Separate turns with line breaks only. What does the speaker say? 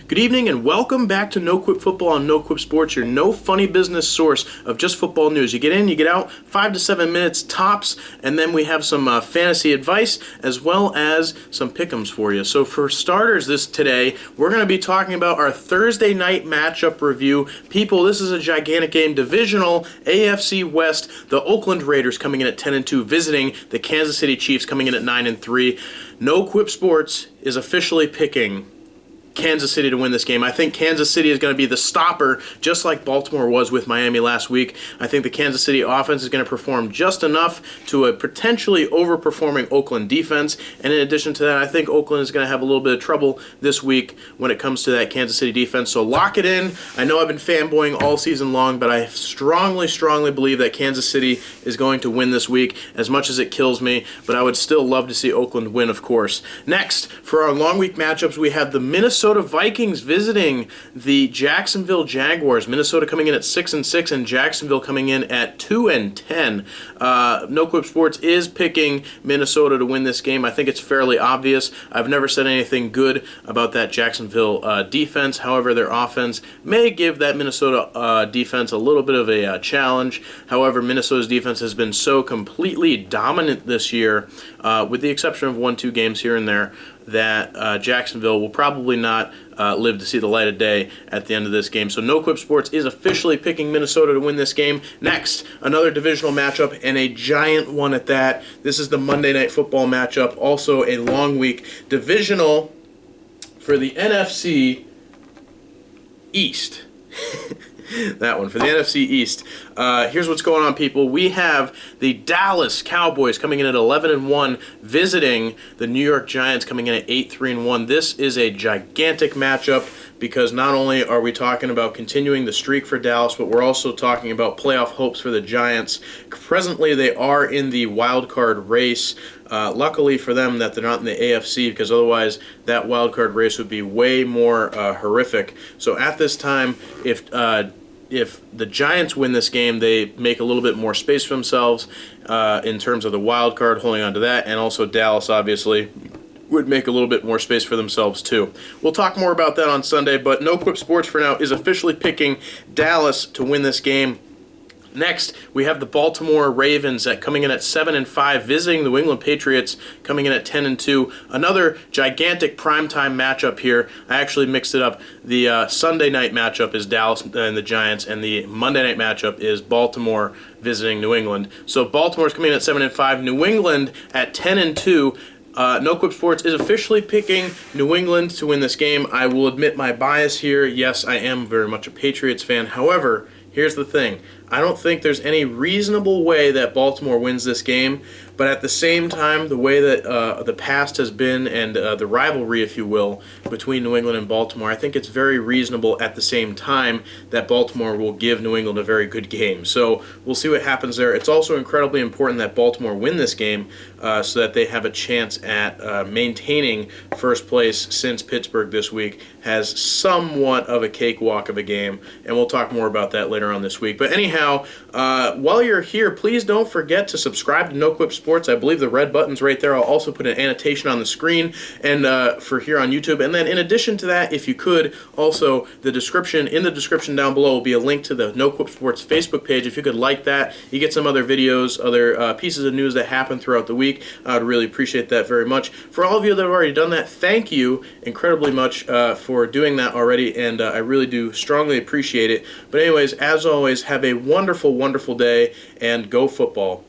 Good evening and welcome back to NoQuipFootball on NoQuip Sports, your no funny business source of just football news. You get in, you get out, 5 to 7 minutes tops, and then we have some fantasy advice as well as some pick'ems for you. So for starters today, we're going to be talking about our Thursday night matchup review. People, this is a gigantic game, divisional AFC West, the Oakland Raiders coming in at 10-2, visiting the Kansas City Cheifs coming in at 9-3. NoQuip Sports is officially picking Kansas City to win this game. I think Kansas City is going to be the stopper, just like Baltimore was with Miami last week. I think the Kansas City offense is going to perform just enough to a potentially overperforming Oakland defense. And in addition to that, I think Oakland is going to have a little bit of trouble this week when it comes to that Kansas City defense. So lock it in. I know I've been fanboying all season long, but I strongly believe that Kansas City is going to win this week, as much as it kills me. But I would still love to see Oakland win, of course. Next, for our long week matchups, we have the Minnesota Vikings visiting the Jacksonville Jaguars. Minnesota coming in at 6-6 and Jacksonville coming in at 2-10. NoQuip Sports is picking Minnesota to win this game. I think it's fairly obvious. I've never said anything good about that Jacksonville defense. However, their offense may give that Minnesota defense a little bit of a challenge. However, Minnesota's defense has been so completely dominant this year, with the exception of 1-2 games here and there, that Jacksonville will probably not live to see the light of day at the end of this game. So NoQuip Sports is officially picking Minnesota to win this game. Next, another divisional matchup, and a giant one at that. This is the Monday Night Football matchup, also a long week. Divisional for the NFC East. That one for the NFC East. Here's what's going on, people. We have the Dallas Cowboys coming in at 11-1, visiting the New York Giants coming in at 8-3-1. This is a gigantic matchup because not only are we talking about continuing the streak for Dallas, but we're also talking about playoff hopes for the Giants. Presently, they are in the wild card race. Luckily for them that they're not in the AFC, because otherwise that wild card race would be way more horrific. So at this time, if the Giants win this game, they make a little bit more space for themselves in terms of the wild card, holding on to that, and also Dallas obviously would make a little bit more space for themselves too. We'll talk more about that on Sunday, but NoQuip Sports for now is officially picking Dallas to win this game. Next, we have the Baltimore Ravens coming in at 7-5, visiting the England Patriots coming in at 10-2. Another gigantic primetime matchup here. I actually mixed it up. The Sunday night matchup is Dallas and the Giants, and the Monday night matchup is Baltimore visiting New England. So Baltimore's coming in at 7-5, New England at 10-2. NoQuip Sports is officially picking New England to win this game. I will admit my bias here. Yes, I am very much a Patriots fan. However, here's the thing. I don't think there's any reasonable way that Baltimore wins this game, but at the same time, the way that the past has been and the rivalry, if you will, between New England and Baltimore, I think it's very reasonable at the same time that Baltimore will give New England a very good game. So we'll see what happens there. It's also incredibly important that Baltimore win this game so that they have a chance at maintaining first place, since Pittsburgh this week has somewhat of a cakewalk of a game, and we'll talk more about that later on this week. But anyhow, while you're here, please don't forget to subscribe to NoQuip Sports. I believe the red button's right there. I'll also put an annotation on the screen and for here on YouTube. And then in addition to that, if you could, also in the description down below will be a link to the NoQuip Sports Facebook page. If you could like that, you get some other videos, other pieces of news that happen throughout the week. I would really appreciate that very much. For all of you that have already done that, thank you incredibly much for doing that already, and I really do strongly appreciate it. But anyways, as always, have a wonderful day, and go football.